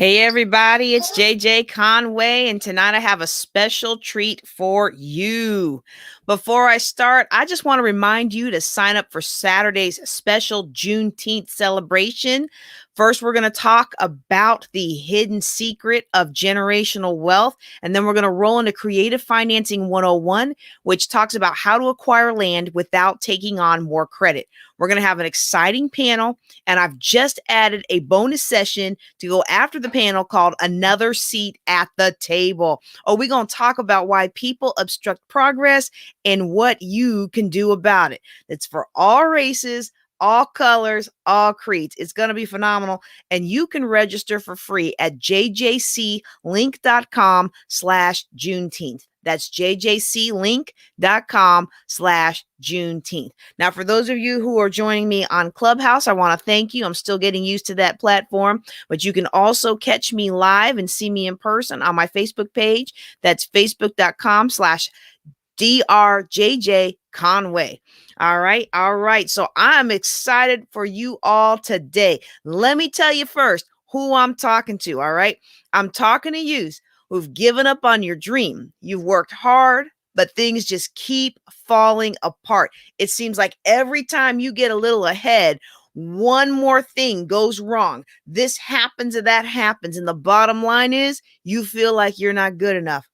Hey everybody, it's JJ Conway, and tonight I have a special treat for you. Before I start, I just want to remind you to sign up for Saturday's special Juneteenth celebration. First, we're going to talk about the hidden secret of generational wealth, and then we're going to roll into Creative Financing 101, which talks about how to acquire land without taking on more credit. We're going to have an exciting panel, and I've just added a bonus session to go after the panel called Another Seat at the Table. Oh, we're going to talk about why people obstruct progress and what you can do about it. It's for all races, all colors, all creeds. It's going to be phenomenal. And you can register for free at jjclink.com/Juneteenth. That's jjclink.com/Juneteenth. Now, for those of you who are joining me on Clubhouse, I want to thank you. I'm still getting used to that platform, but you can also catch me live and see me in person on my Facebook page. That's facebook.com/DRJJ Conway. All right. So I'm excited for you all today. Let me tell you first who I'm talking to. All right. I'm talking to you who've given up on your dream. You've worked hard, but things just keep falling apart. It seems like every time you get a little ahead, one more thing goes wrong. This happens and that happens. And the bottom line is you feel like you're not good enough.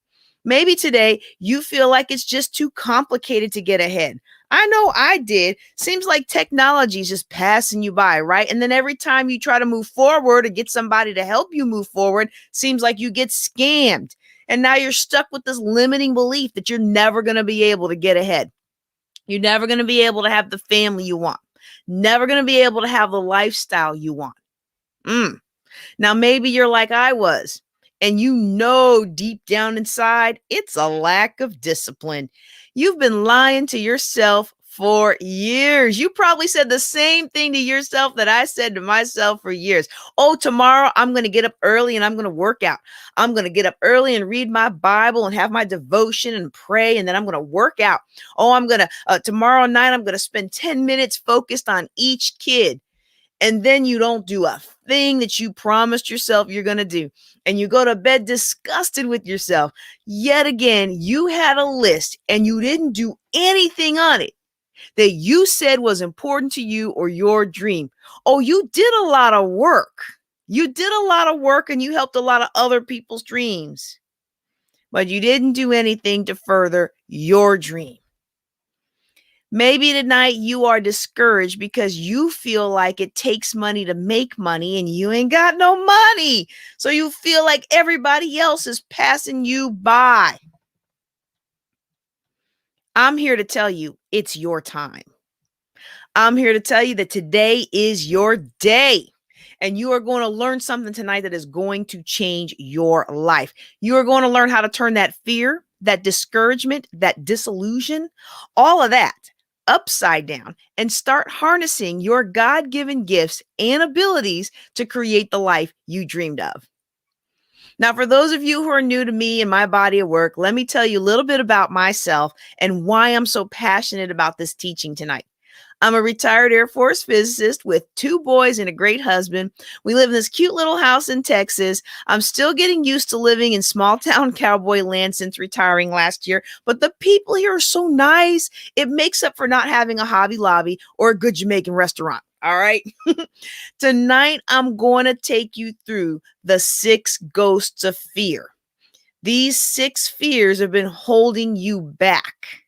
Maybe today you feel like it's just too complicated to get ahead. I know I did. Seems like technology is just passing you by, right? And then every time you try to move forward or get somebody to help you move forward, seems like you get scammed. And now you're stuck with this limiting belief that you're never going to be able to get ahead. You're never going to be able to have the family you want. Never going to be able to have the lifestyle you want. Now, maybe you're like I was. And you know deep down inside, it's a lack of discipline. You've been lying to yourself for years. You probably said the same thing to yourself that I said to myself for years. Oh, tomorrow I'm going to get up early and I'm going to work out. I'm going to get up early and read my Bible and have my devotion and pray, and then I'm going to work out. Oh, tomorrow night I'm going to spend 10 minutes focused on each kid. And then you don't do a thing that you promised yourself you're going to do. And you go to bed disgusted with yourself. Yet again, you had a list and you didn't do anything on it that you said was important to you or your dream. Oh, you did a lot of work. You did a lot of work and you helped a lot of other people's dreams. But you didn't do anything to further your dream. Maybe tonight you are discouraged because you feel like it takes money to make money and you ain't got no money. So you feel like everybody else is passing you by. I'm here to tell you it's your time. I'm here to tell you that today is your day. And you are going to learn something tonight that is going to change your life. You are going to learn how to turn that fear, that discouragement, that disillusion, all of that upside down and start harnessing your God-given gifts and abilities to create the life you dreamed of. Now, for those of you who are new to me and my body of work, let me tell you a little bit about myself and why I'm so passionate about this teaching tonight. I'm a retired Air Force physicist with 2 boys and a great husband. We live in this cute little house in Texas. I'm still getting used to living in small town cowboy land since retiring last year, but the people here are so nice. It makes up for not having a Hobby Lobby or a good Jamaican restaurant. All right. Tonight, I'm going to take you through the 6 ghosts of fear. These 6 fears have been holding you back,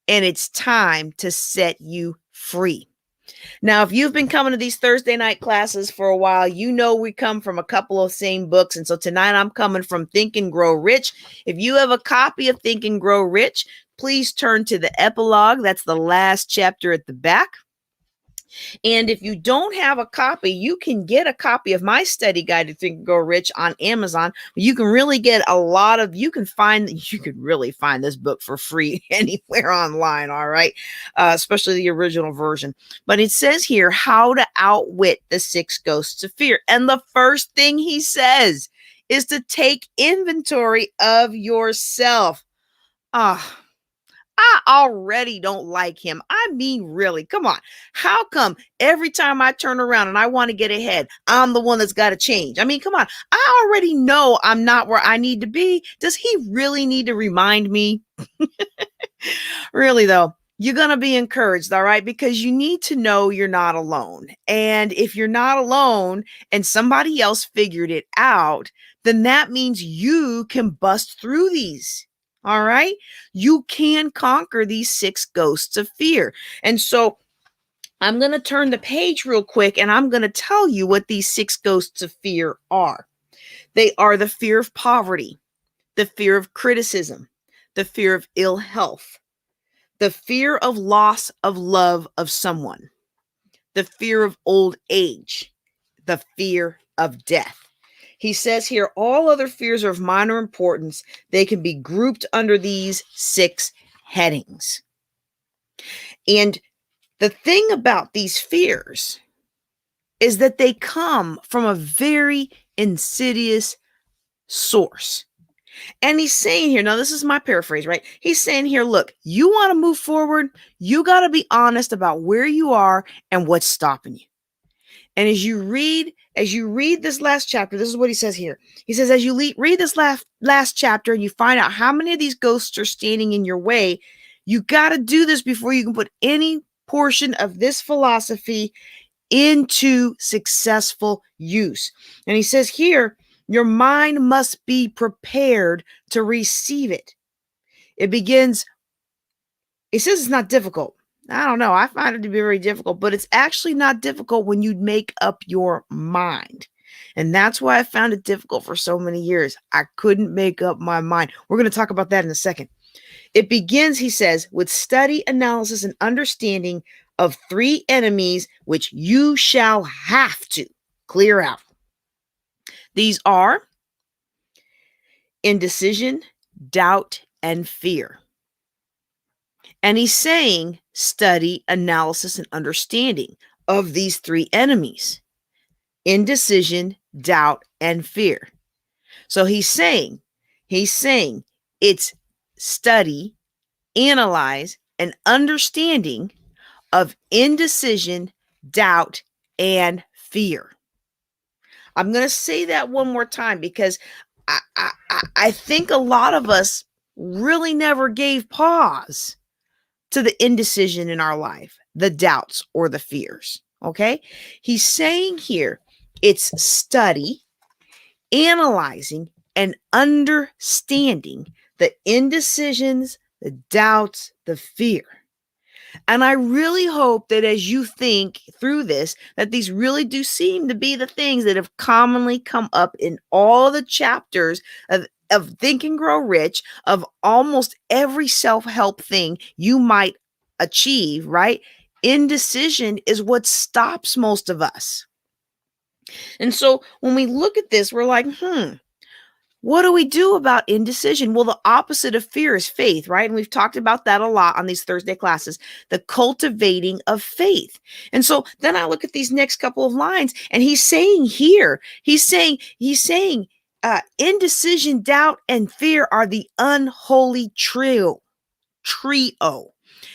and it's time to set you free. Now, if you've been coming to these Thursday night classes for a while, you know we come from a couple of same books. And so tonight I'm coming from Think and Grow Rich. If you have a copy of Think and Grow Rich, please turn to the epilogue. That's the last chapter at the back. And if you don't have a copy, you can get a copy of my study guide to Think and Grow Rich on Amazon. You can really get you can really find this book for free anywhere online. All right. Especially the original version. But it says here how to outwit the 6 ghosts of fear. And the first thing he says is to take inventory of yourself. I already don't like him. I mean, really, come on. How come every time I turn around and I want to get ahead, I'm the one that's got to change? I mean, come on. I already know I'm not where I need to be. Does he really need to remind me? Really, though, you're going to be encouraged, all right? Because you need to know you're not alone. And if you're not alone and somebody else figured it out, then that means you can bust through these. All right. You can conquer these 6 ghosts of fear. And so I'm going to turn the page real quick and I'm going to tell you what these 6 ghosts of fear are. They are the fear of poverty, the fear of criticism, the fear of ill health, the fear of loss of love of someone, the fear of old age, the fear of death. He says here, all other fears are of minor importance. They can be grouped under these 6 headings. And the thing about these fears is that they come from a very insidious source. And he's saying here, now this is my paraphrase, right? He's saying here, look, you want to move forward, you got to be honest about where you are and what's stopping you. And as you read this last chapter, this is what he says here. He says, as you read this last chapter and you find out how many of these ghosts are standing in your way, you got to do this before you can put any portion of this philosophy into successful use. And he says here, your mind must be prepared to receive it. It says it's not difficult. I don't know. I find it to be very difficult, but it's actually not difficult when you make up your mind. And that's why I found it difficult for so many years. I couldn't make up my mind. We're going to talk about that in a second. It begins, he says, with study, analysis, and understanding of 3 enemies which you shall have to clear out. These are indecision, doubt, and fear. And he's saying study, analysis, and understanding of these 3 enemies: indecision, doubt, and fear. So he's saying it's study, analyze, and understanding of indecision, doubt, and fear. I'm going to say that one more time because I think a lot of us really never gave pause to the indecision in our life, the doubts or the fears. Okay. He's saying here it's study, analyzing, and understanding the indecisions, the doubts, the fear. And I really hope that as you think through this, that these really do seem to be the things that have commonly come up in all the chapters of Think and Grow Rich, of almost every self-help thing you might achieve, right? Indecision is what stops most of us. And so when we look at this, we're like, what do we do about indecision? Well, the opposite of fear is faith, right? And we've talked about that a lot on these Thursday classes, the cultivating of faith. And so then I look at these next couple of lines and he's saying here, indecision, doubt, and fear are the unholy trio.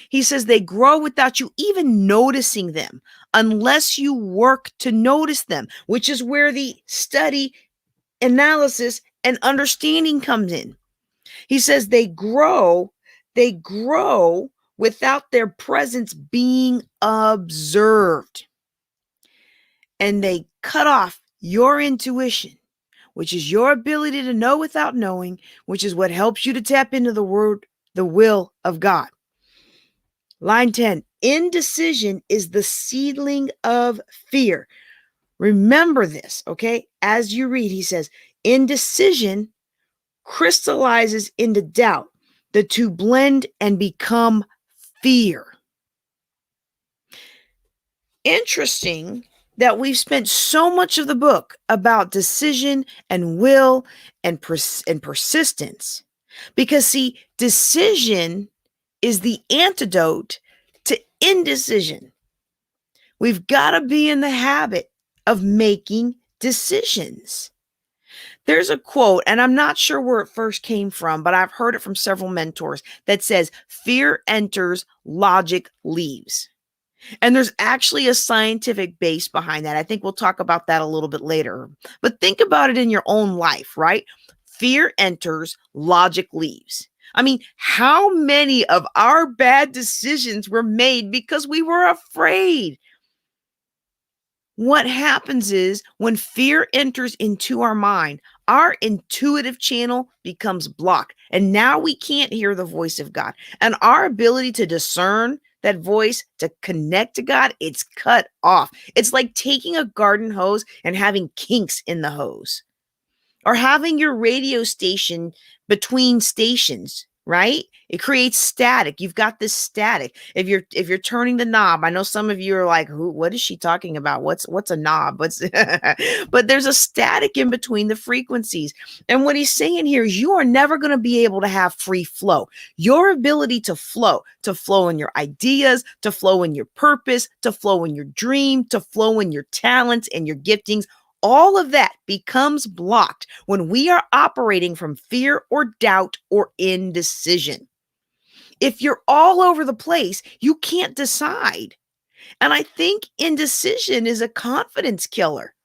He says they grow without you even noticing them unless you work to notice them, which is where the study, analysis, and understanding comes in. He says they grow without their presence being observed. And they cut off your intuition, which is your ability to know without knowing, which is what helps you to tap into the will of God. Line 10, indecision is the seedling of fear. Remember this, okay? As you read, he says, indecision crystallizes into doubt. The two blend and become fear. Interesting that we've spent so much of the book about decision and will and persistence. Because, see, decision is the antidote to indecision. We've got to be in the habit of making decisions. There's a quote, and I'm not sure where it first came from, but I've heard it from several mentors that says, fear enters, logic leaves. And there's actually a scientific base behind that. I think we'll talk about that a little bit later. But think about it in your own life, right? Fear enters, logic leaves. I mean, how many of our bad decisions were made because we were afraid? What happens is when fear enters into our mind, our intuitive channel becomes blocked. And now we can't hear the voice of God. And our ability to discern that voice, to connect to God, it's cut off. It's like taking a garden hose and having kinks in the hose, or having your radio station between stations, right? It creates static. You've got this static. If you're turning the knob, I know some of you are like, "Who? What is she talking about? What's a knob? What's?" But there's a static in between the frequencies. And what he's saying here is, you are never going to be able to have free flow. Your ability to flow in your ideas, to flow in your purpose, to flow in your dream, to flow in your talents and your giftings, all of that becomes blocked when we are operating from fear or doubt or indecision. If you're all over the place, you can't decide. And I think indecision is a confidence killer.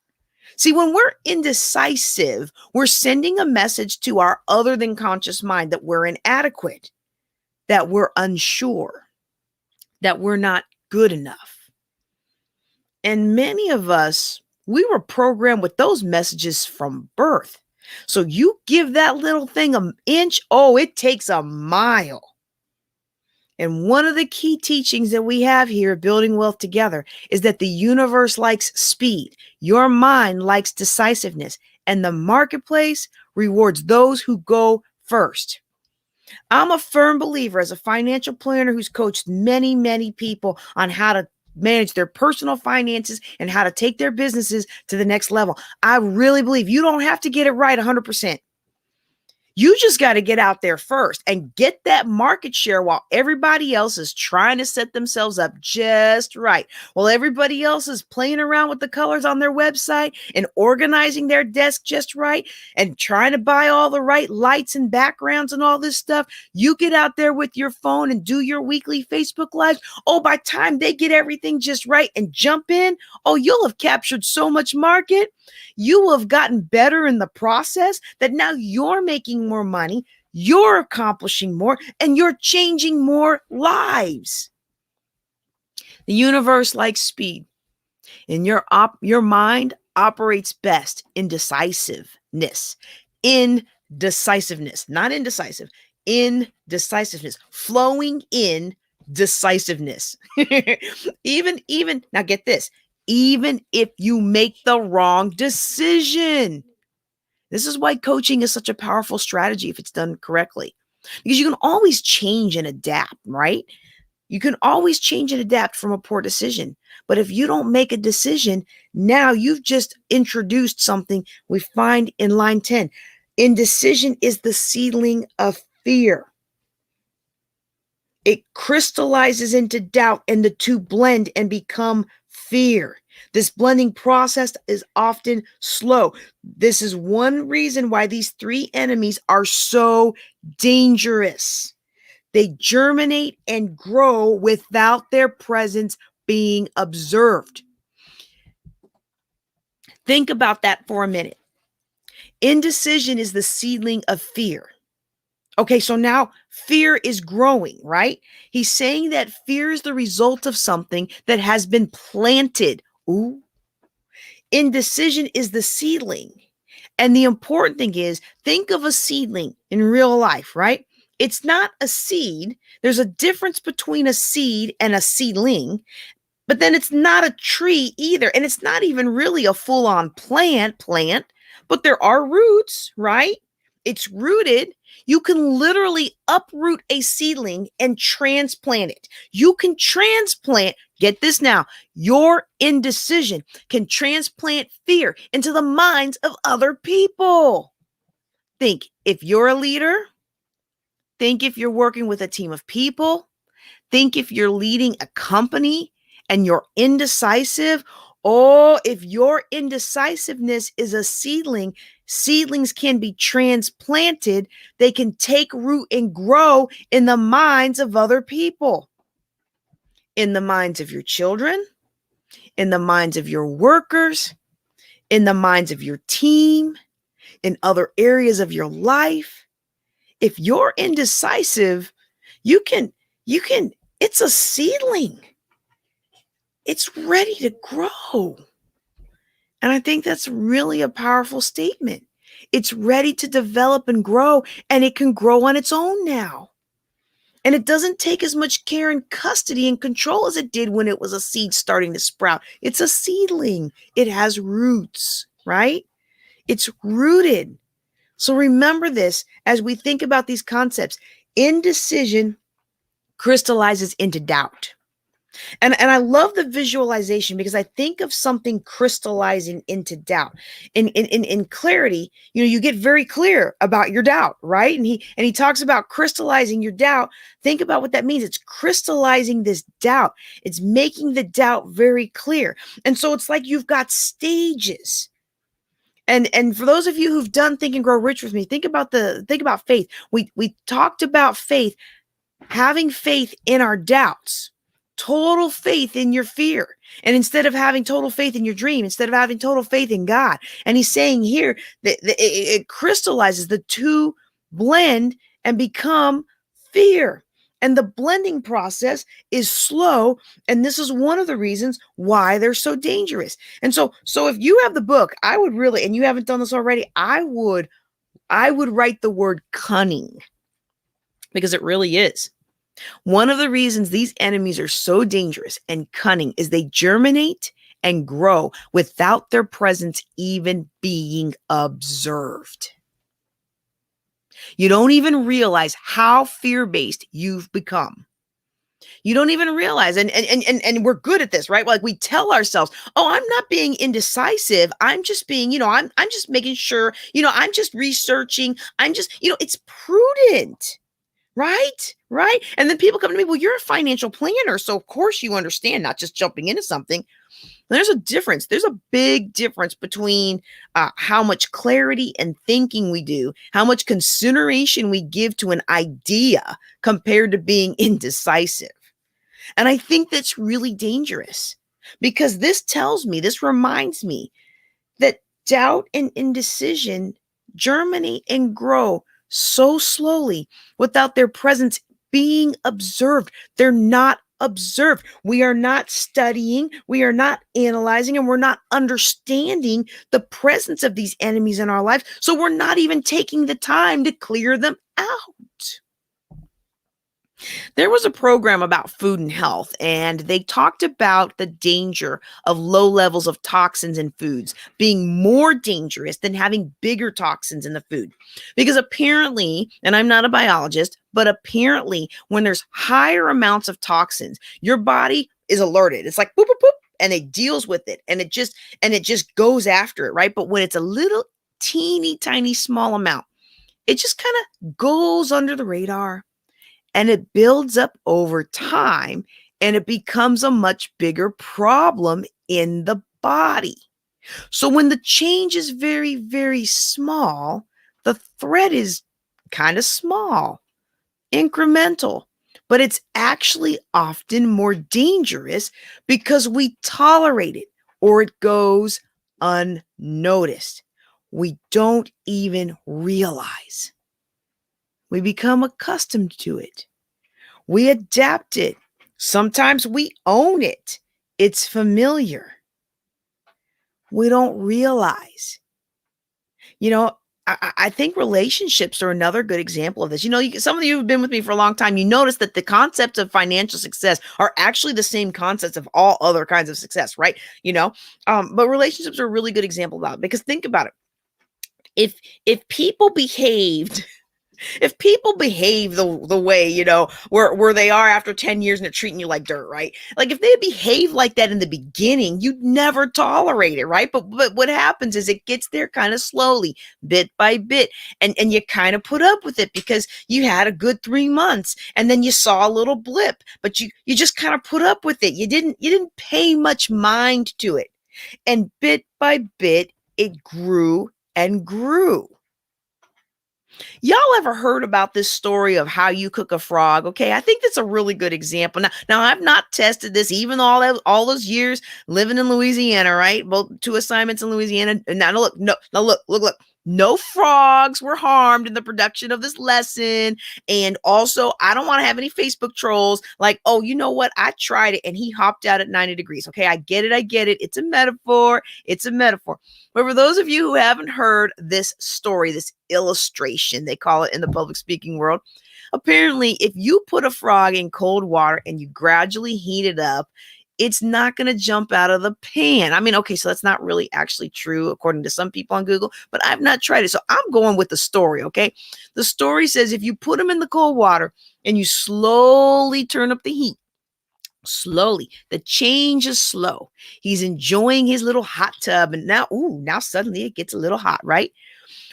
See, when we're indecisive, we're sending a message to our other than conscious mind that we're inadequate, that we're unsure, that we're not good enough. And many of us, we were programmed with those messages from birth. So you give that little thing an inch, oh, it takes a mile. And one of the key teachings that we have here at Building Wealth Together is that the universe likes speed, your mind likes decisiveness, and the marketplace rewards those who go first. I'm a firm believer, as a financial planner who's coached many, many people on how to manage their personal finances and how to take their businesses to the next level. I really believe you don't have to get it right 100%. You just got to get out there first and get that market share while everybody else is trying to set themselves up just right. While everybody else is playing around with the colors on their website and organizing their desk just right and trying to buy all the right lights and backgrounds and all this stuff, you get out there with your phone and do your weekly Facebook Lives. Oh, by the time they get everything just right and jump in, oh, you'll have captured so much market. You will have gotten better in the process that now you're making more money, you're accomplishing more, and you're changing more lives. The universe likes speed, and your mind operates best in decisiveness. Indecisiveness, not indecisive, indecisiveness, flowing in decisiveness. even now get this, even if you make the wrong decision. This is why coaching is such a powerful strategy if it's done correctly, because you can always change and adapt, right? You can always change and adapt from a poor decision. But if you don't make a decision, now you've just introduced something we find in line 10. Indecision is the seedling of fear. It crystallizes into doubt, and the two blend and become fear. This blending process is often slow. This is one reason why these three enemies are so dangerous. They germinate and grow without their presence being observed. Think about that for a minute. Indecision is the seedling of fear. Okay, so now fear is growing, right? He's saying that fear is the result of something that has been planted. Ooh. Indecision is the seedling. And the important thing is, think of a seedling in real life, right? It's not a seed. There's a difference between a seed and a seedling, but then it's not a tree either. And it's not even really a full-on plant, but there are roots, right? It's rooted. You can literally uproot a seedling and transplant it. You can transplant, get this now, your indecision can transplant fear into the minds of other people. Think if you're a leader, think if you're working with a team of people, think if you're leading a company and you're indecisive. Oh, if your indecisiveness is a seedling, Seedlings can be transplanted. They can take root and grow in the minds of other people, in the minds of your children, in the minds of your workers, in the minds of your team, in other areas of your life. If you're indecisive, you can, it's a seedling. It's ready to grow. And I think that's really a powerful statement. It's ready to develop and grow, and it can grow on its own now. And it doesn't take as much care and custody and control as it did when it was a seed starting to sprout. It's a seedling. It has roots, right? It's rooted. So remember this as we think about these concepts. Indecision crystallizes into doubt. And I love the visualization because I think of something crystallizing into doubt. In clarity, you get very clear about your doubt, right? And he talks about crystallizing your doubt. Think about what that means. It's crystallizing this doubt. It's making the doubt very clear. And so it's like you've got stages. And for those of you who've done Think and Grow Rich with me, think about faith. We talked about faith, having faith in our doubts. Total faith in your fear. And instead of having total faith in your dream, instead of having total faith in God. And he's saying here that it crystallizes, the two blend and become fear. And the blending process is slow. And this is one of the reasons why they're so dangerous. And so if you have the book, I would really, and you haven't done this already, I would write the word cunning, because it really is. One of the reasons these enemies are so dangerous and cunning is they germinate and grow without their presence even being observed. You don't even realize how fear-based you've become. You don't even realize, and we're good at this, right? Like we tell ourselves, oh, I'm not being indecisive. I'm just being, I'm just making sure, I'm just researching. I'm just, it's prudent. Right? And then people come to me, well, you're a financial planner, so of course you understand, not just jumping into something. There's a difference. There's a big difference between how much clarity and thinking we do, how much consideration we give to an idea compared to being indecisive. And I think that's really dangerous, because this reminds me that doubt and indecision germinate and grow so slowly without their presence being observed. They're not observed. We are not studying, we are not analyzing, and we're not understanding the presence of these enemies in our lives. So we're not even taking the time to clear them out. There was a program about food and health, and they talked about the danger of low levels of toxins in foods being more dangerous than having bigger toxins in the food. Because apparently, and I'm not a biologist, but apparently when there's higher amounts of toxins, your body is alerted. It's like boop, boop, boop, and it deals with it, and it just goes after it, right? But when it's a little teeny tiny small amount, it just kind of goes under the radar. And it builds up over time, and it becomes a much bigger problem in the body. So when the change is very, very small, the threat is kind of small, incremental, but it's actually often more dangerous because we tolerate it or it goes unnoticed. We don't even realize. We become accustomed to it. We adapt it. Sometimes we own it. It's familiar. We don't realize. I think relationships are another good example of this. Some of you who've been with me for a long time, you notice that the concepts of financial success are actually the same concepts of all other kinds of success, right? But relationships are a really good example of that, because think about it. If people behaved the way, where they are after 10 years and they're treating you like dirt, right? Like if they behave like that in the beginning, you'd never tolerate it, right? But what happens is it gets there kind of slowly, bit by bit. And you kind of put up with it because you had a good 3 months and then you saw a little blip, but you just kind of put up with it. You didn't pay much mind to it. And bit by bit, it grew and grew. Y'all ever heard about this story of how you cook a frog? Okay, I think that's a really good example. Now I've not tested this, even all those years living in Louisiana, right? Both 2 assignments in Louisiana. And now look, look. No frogs were harmed in the production of this lesson. And also, I don't want to have any Facebook trolls like, oh, you know what? I tried it and he hopped out at 90 degrees. Okay, I get it. It's a metaphor. It's a metaphor. But for those of you who haven't heard this story, this illustration, they call it in the public speaking world, apparently, if you put a frog in cold water and you gradually heat it up, it's not going to jump out of the pan. I mean, okay, so that's not really actually true according to some people on Google, but I've not tried it. So I'm going with the story, okay? The story says if you put them in the cold water and you slowly turn up the heat, slowly, the change is slow. He's enjoying his little hot tub, and now suddenly it gets a little hot, right?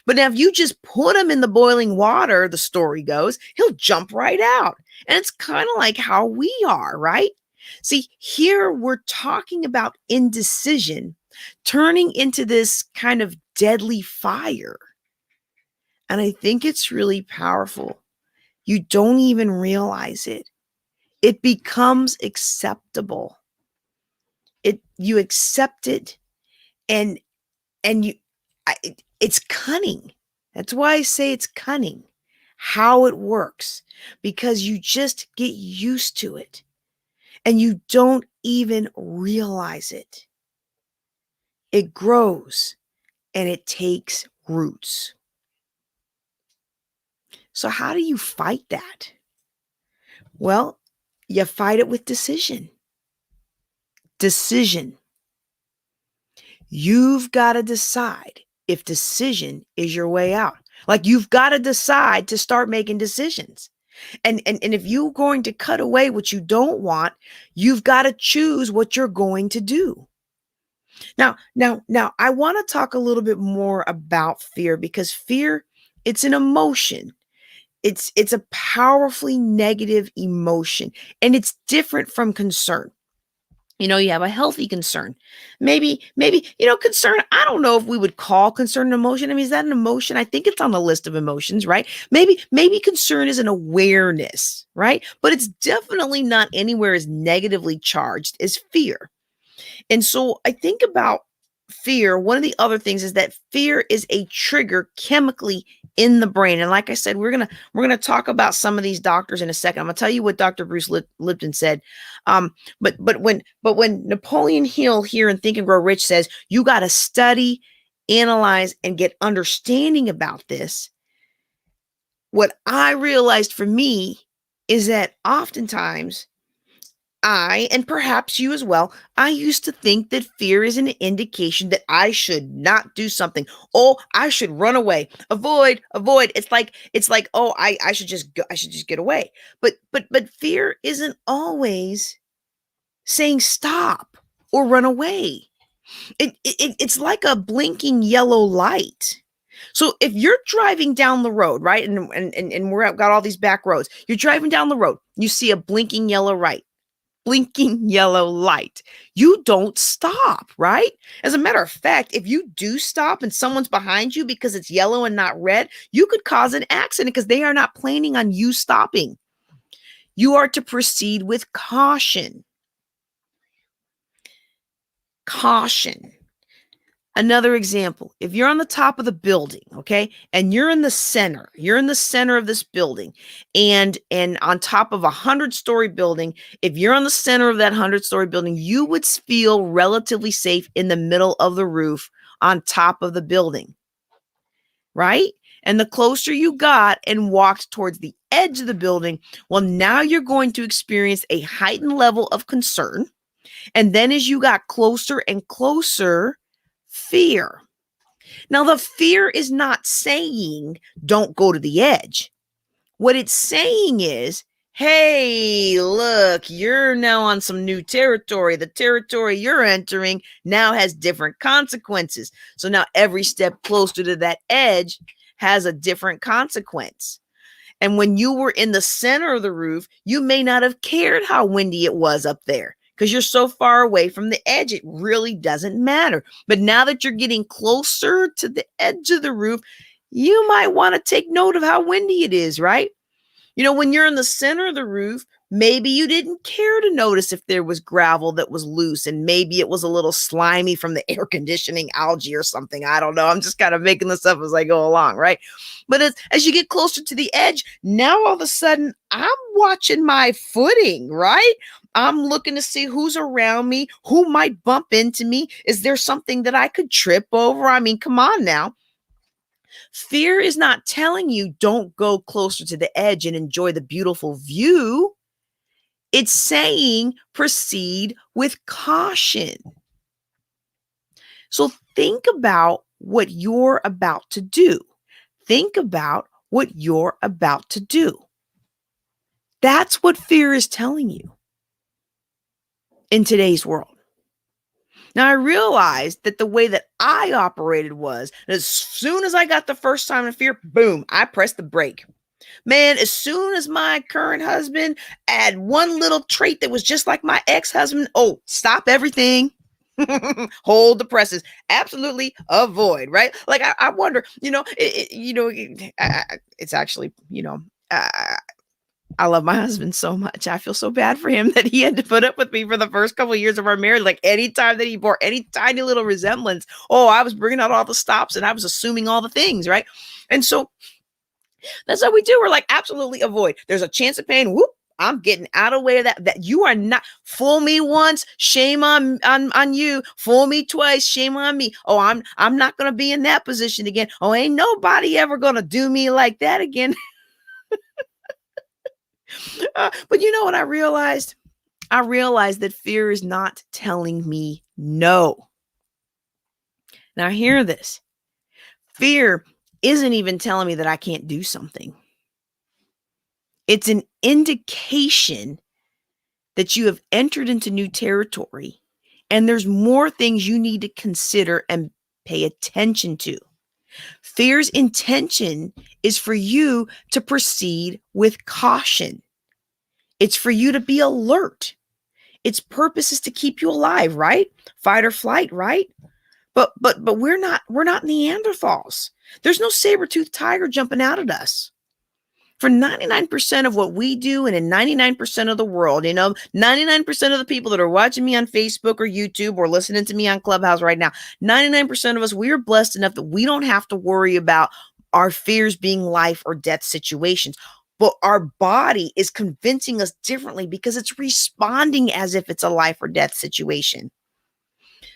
But now if you just put him in the boiling water, the story goes, he'll jump right out. And it's kind of like how we are, right? See, here we're talking about indecision turning into this kind of deadly fire. And I think it's really powerful. You don't even realize it. It becomes acceptable. You accept it, and it's cunning. That's why I say it's cunning, how it works, because you just get used to it and you don't even realize it. It grows and it takes roots. So how do you fight that? Well, you fight it with decision. Decision. You've got to decide if decision is your way out. Like you've got to decide to start making decisions. And if you're going to cut away what you don't want, you've got to choose what you're going to do. Now, I want to talk a little bit more about fear, because fear, it's an emotion. It's a powerfully negative emotion, and it's different from concern. You have a healthy concern. Maybe, concern. I don't know if we would call concern an emotion. I mean, is that an emotion? I think it's on the list of emotions, right? Maybe concern is an awareness, right? But it's definitely not anywhere as negatively charged as fear. And so I think about fear. One of the other things is that fear is a trigger chemically in the brain. And like I said, we're gonna talk about some of these doctors in a second. I'm gonna tell you what Dr. Bruce Lipton said. But when Napoleon Hill here in Think and Grow Rich says you got to study, analyze, and get understanding about this, what I realized for me is that oftentimes and perhaps you as well, I used to think that fear is an indication that I should not do something. Oh, I should run away, avoid. It's like, oh, I should just go, I should just get away. But fear isn't always saying stop or run away. It's like a blinking yellow light. So if you're driving down the road, right, and we've got all these back roads, you're driving down the road, you see a blinking yellow light. You don't stop, right? As a matter of fact, if you do stop and someone's behind you because it's yellow and not red, you could cause an accident because they are not planning on you stopping. You are to proceed with caution. Caution. Another example, if you're on the top of the building, okay, and you're in the center of this building, and on top of a 100-story building, if you're on the center of that 100-story building, you would feel relatively safe in the middle of the roof on top of the building, right? And the closer you got and walked towards the edge of the building, well, now you're going to experience a heightened level of concern. And then as you got closer and closer, fear. Now, the fear is not saying don't go to the edge. What it's saying is, hey, look, you're now on some new territory. The territory you're entering now has different consequences. So now every step closer to that edge has a different consequence. And when you were in the center of the roof, you may not have cared how windy it was up there, because you're so far away from the edge. It really doesn't matter. But now that you're getting closer to the edge of the roof, you might want to take note of how windy it is, right? When you're in the center of the roof, maybe you didn't care to notice if there was gravel that was loose, and maybe it was a little slimy from the air conditioning algae or something. I don't know. I'm just kind of making this up as I go along, right? But as you get closer to the edge, now all of a sudden I'm watching my footing, right? I'm looking to see who's around me, who might bump into me. Is there something that I could trip over? I mean, come on now. Fear is not telling you don't go closer to the edge and enjoy the beautiful view. It's saying proceed with caution. So think about what you're about to do. Think about what you're about to do. That's what fear is telling you in today's world. Now, I realized that the way that I operated was as soon as I got the first sign of fear, boom, I pressed the brake. Man, as soon as my current husband had one little trait that was just like my ex-husband, oh, stop everything. Hold the presses. Absolutely avoid, right? Like I wonder, it's actually, I love my husband so much. I feel so bad for him that he had to put up with me for the first couple of years of our marriage. Like anytime that he bore any tiny little resemblance, oh, I was bringing out all the stops and I was assuming all the things, right? And so that's how we do. We're like, absolutely avoid. There's a chance of pain. Whoop. I'm getting out of the way of that you are not. Fool me once, shame on you. Fool me twice, shame on me. Oh, I'm not gonna be in that position again. Oh, ain't nobody ever gonna do me like that again. But you know what I realized? I realized that fear is not telling me no. Now hear this. Fear isn't even telling me that I can't do something. It's an indication that you have entered into new territory and there's more things you need to consider and pay attention to. Fear's intention is for you to proceed with caution. It's for you to be alert. Its purpose is to keep you alive, right? Fight or flight, right? But we're not Neanderthals. There's no saber-toothed tiger jumping out at us. For 99% of what we do and in 99% of the world, 99% of the people that are watching me on Facebook or YouTube or listening to me on Clubhouse right now, 99% of us, we are blessed enough that we don't have to worry about our fears being life or death situations. But our body is convincing us differently because it's responding as if it's a life or death situation.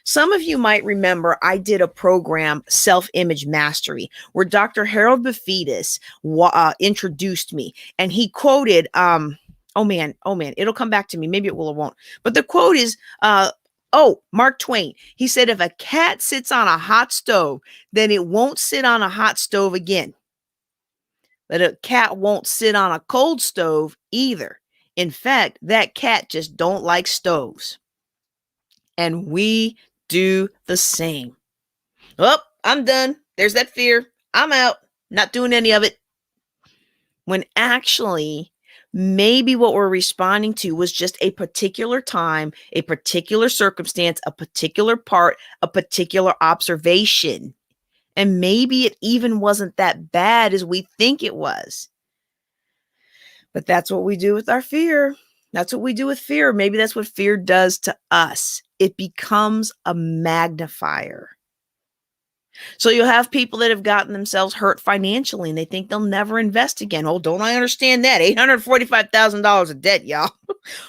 Some of you might remember I did a program, Self-Image Mastery, where Dr. Harold Bafidis introduced me, and he quoted, oh man, it'll come back to me. Maybe it will or won't. But the quote is, Mark Twain. He said, if a cat sits on a hot stove, then it won't sit on a hot stove again. But a cat won't sit on a cold stove either. In fact, that cat just don't like stoves. And we do the same. Oh, I'm done. There's that fear. I'm out. Not doing any of it. When actually, maybe what we're responding to was just a particular time, a particular circumstance, a particular part, a particular observation. And maybe it even wasn't that bad as we think it was. But that's what we do with our fear. That's what we do with fear. Maybe that's what fear does to us. It becomes a magnifier. So you'll have people that have gotten themselves hurt financially and they think they'll never invest again. Oh, don't I understand that? $845,000 of debt, y'all.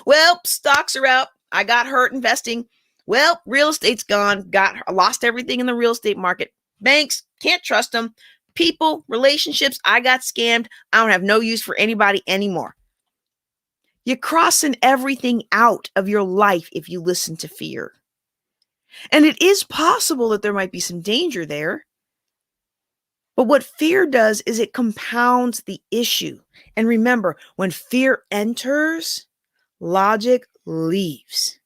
Well, stocks are out. I got hurt investing. Well, real estate's gone. Lost everything in the real estate market. Banks, can't trust them. People, relationships, I got scammed. I don't have no use for anybody anymore. You're crossing everything out of your life if you listen to fear. And it is possible that there might be some danger there. But what fear does is it compounds the issue. And remember, when fear enters, logic leaves.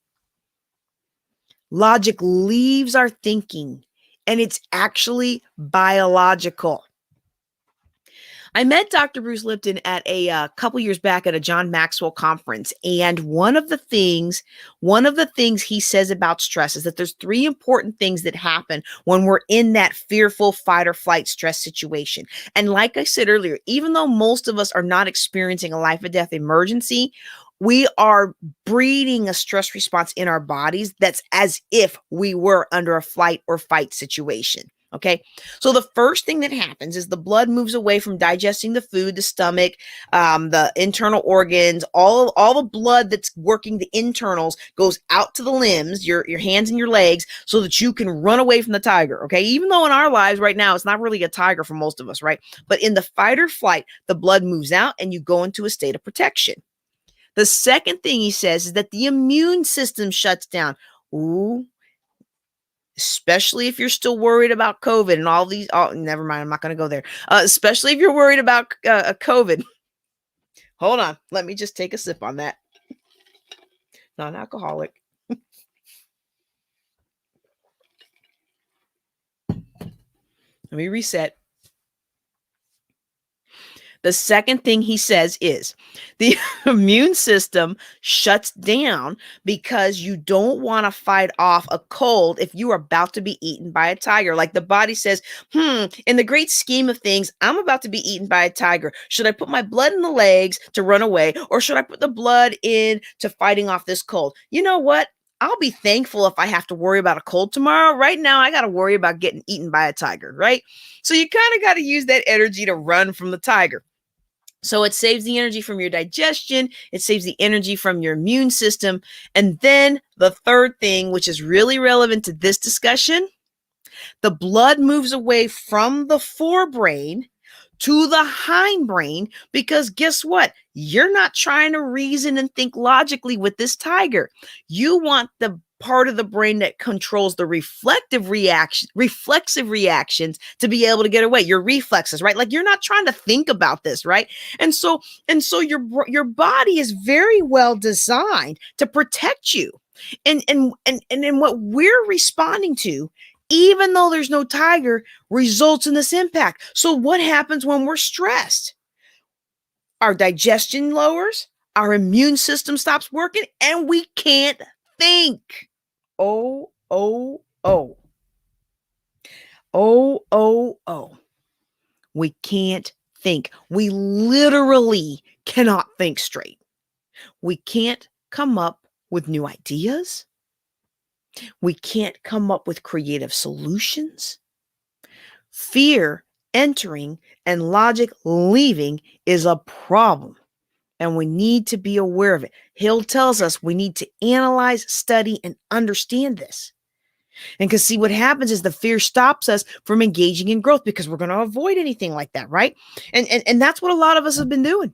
Logic leaves our thinking, and it's actually biological. I met Dr. Bruce Lipton at a couple years back at a John Maxwell conference, and one of the things he says about stress is that there's three important things that happen when we're in that fearful fight or flight stress situation. And like I said earlier, even though most of us are not experiencing a life or death emergency, we are breeding a stress response in our bodies that's as if we were under a flight or fight situation. Okay. So the first thing that happens is the blood moves away from digesting the food, the stomach, the internal organs, all the blood that's working the internals goes out to the limbs, your hands and your legs, so that you can run away from the tiger. Okay. Even though in our lives right now, it's not really a tiger for most of us, right? But in the fight or flight, the blood moves out and you go into a state of protection. The second thing he says is that the immune system shuts down. Ooh, especially if you're still worried about COVID and all these. Oh, never mind. I'm not going to go there. Especially if you're worried about COVID. Hold on. Let me just take a sip on that. Non-alcoholic. Let me reset. The second thing he says is the immune system shuts down because you don't want to fight off a cold if you are about to be eaten by a tiger. Like the body says, in the great scheme of things, I'm about to be eaten by a tiger. Should I put my blood in the legs to run away, or should I put the blood in to fighting off this cold? You know what? I'll be thankful if I have to worry about a cold tomorrow. Right now, I got to worry about getting eaten by a tiger, right? So you kind of got to use that energy to run from the tiger. So it saves the energy from your digestion. It saves the energy from your immune system. And then the third thing, which is really relevant to this discussion, the blood moves away from the forebrain to the hindbrain, because guess what? You're not trying to reason and think logically with this tiger. You want the part of the brain that controls the reflexive reactions to be able to get away. Your reflexes, right? Like you're not trying to think about this, right? And so your body is very well designed to protect you. And what we're responding to, even though there's no tiger, results in this impact. So what happens when we're stressed? Our digestion lowers, our immune system stops working, and we can't think. Oh, oh, oh. Oh, oh, oh. We can't think. We literally cannot think straight. We can't come up with new ideas. We can't come up with creative solutions. Fear entering and logic leaving is a problem, and we need to be aware of it. Hill tells us we need to analyze, study, and understand this. And because see, what happens is the fear stops us from engaging in growth because we're going to avoid anything like that, right? And that's what a lot of us have been doing.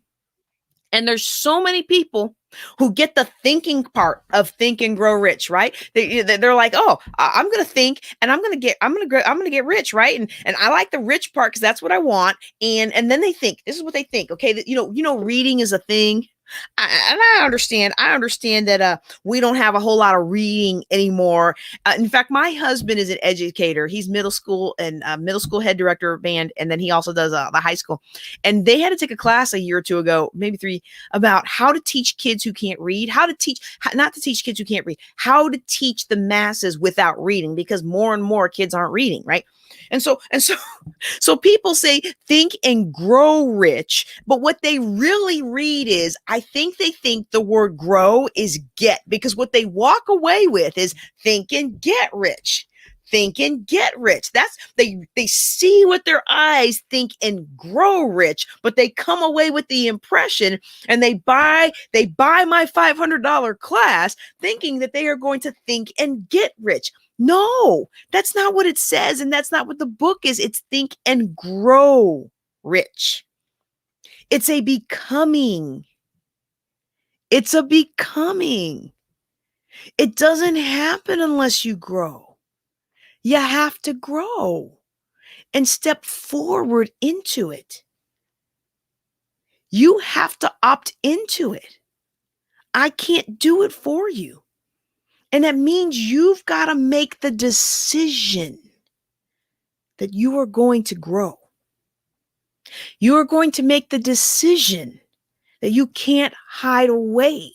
And there's so many people who get the thinking part of Think and Grow Rich, right? They're like, oh, I'm going to think and I'm going to get rich, right? And I like the rich part because that's what I want. And then they think, this is what they think. Okay, that reading is a thing. I understand. I understand that we don't have a whole lot of reading anymore. In fact, my husband is an educator. He's middle school head director of band, and then he also does the high school. And they had to take a class a year or two ago, maybe 3, about how to teach kids who can't read, not to teach kids who can't read, how to teach the masses without reading, because more and more kids aren't reading, right? So people say think and grow rich, but what they really read is, I think they think the word grow is get, because what they walk away with is think and get rich. Think and get rich. That's they see with their eyes, think and grow rich, but they come away with the impression and they buy my $500 class thinking that they are going to think and get rich. No, that's not what it says. And that's not what the book is. It's think and grow rich. It's a becoming. It's a becoming. It doesn't happen unless you grow. You have to grow and step forward into it. You have to opt into it. I can't do it for you. And that means you've got to make the decision that you are going to grow. You are going to make the decision that you can't hide away.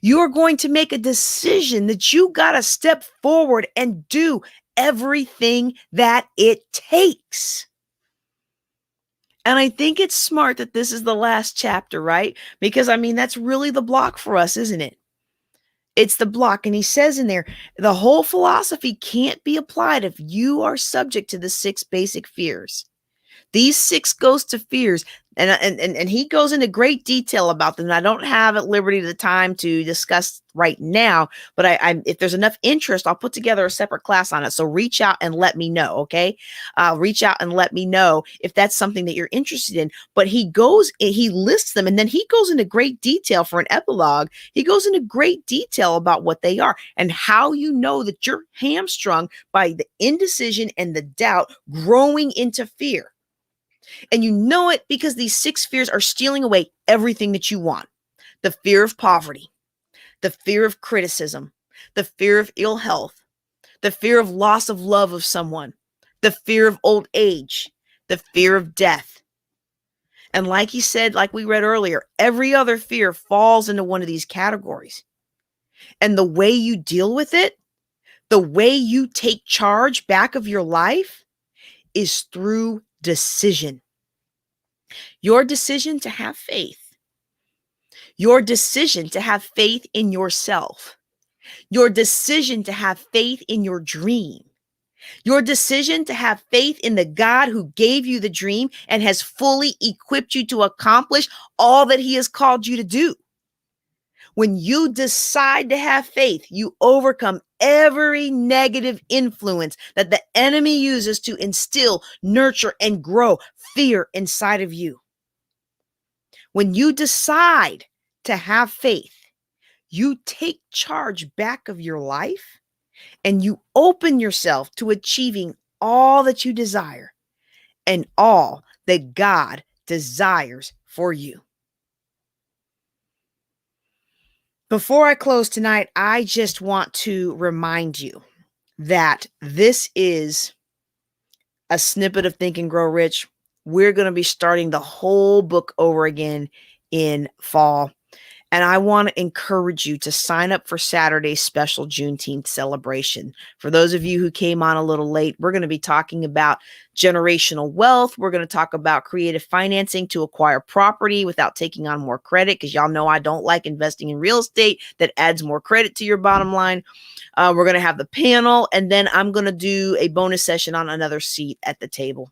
You are going to make a decision that you got to step forward and do everything that it takes. And I think it's smart that this is the last chapter, right? Because I mean, that's really the block for us, isn't it? It's the block. And he says in there, the whole philosophy can't be applied if you are subject to the 6 basic fears. These 6 ghosts of fears, and he goes into great detail about them. I don't have at liberty the time to discuss right now, but I if there's enough interest, I'll put together a separate class on it. So reach out and let me know, okay? Reach out and let me know if that's something that you're interested in. But he lists them, and then he goes into great detail for an epilogue. He goes into great detail about what they are and how you know that you're hamstrung by the indecision and the doubt growing into fear. And you know it because these 6 fears are stealing away everything that you want. The fear of poverty, the fear of criticism, the fear of ill health, the fear of loss of love of someone, the fear of old age, the fear of death. And like he said, like we read earlier, every other fear falls into one of these categories. And the way you deal with it, the way you take charge back of your life is through decision. Your decision to have faith. Your decision to have faith in yourself. Your decision to have faith in your dream. Your decision to have faith in the God who gave you the dream and has fully equipped you to accomplish all that he has called you to do. When you decide to have faith, you overcome every negative influence that the enemy uses to instill, nurture, and grow fear inside of you. When you decide to have faith, you take charge back of your life and you open yourself to achieving all that you desire and all that God desires for you. Before I close tonight, I just want to remind you that this is a snippet of Think and Grow Rich. We're going to be starting the whole book over again in fall. And I want to encourage you to sign up for Saturday's special Juneteenth celebration. For those of you who came on a little late, we're going to be talking about generational wealth. We're going to talk about creative financing to acquire property without taking on more credit, because y'all know I don't like investing in real estate that adds more credit to your bottom line. We're going to have the panel, and then I'm going to do a bonus session on another seat at the table.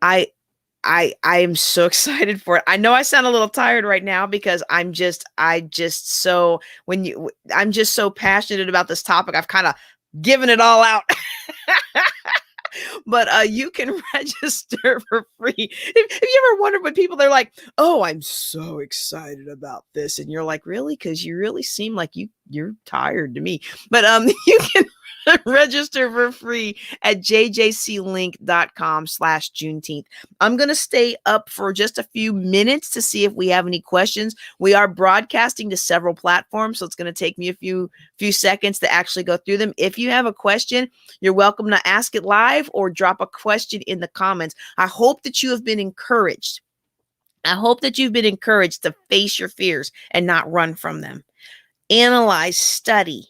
I am so excited for it. I know I sound a little tired right now because I'm just so passionate about this topic. I've kind of given it all out. But you can register for free. If you ever wondered when people, they're like, oh, I'm so excited about this. And you're like, really? Because you really seem like you're tired to me. But you can register for free at jjclink.com/Juneteenth. I'm going to stay up for just a few minutes to see if we have any questions. We are broadcasting to several platforms, so it's going to take me a few seconds to actually go through them. If you have a question, you're welcome to ask it live or drop a question in the comments. I hope that you have been encouraged. I hope that you've been encouraged to face your fears and not run from them. Analyze, study,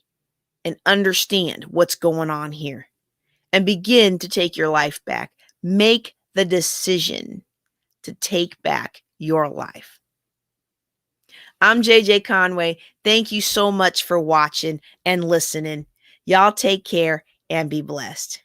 and understand what's going on here and begin to take your life back. Make the decision to take back your life. I'm JJ Conway. Thank you so much for watching and listening. Y'all take care and be blessed.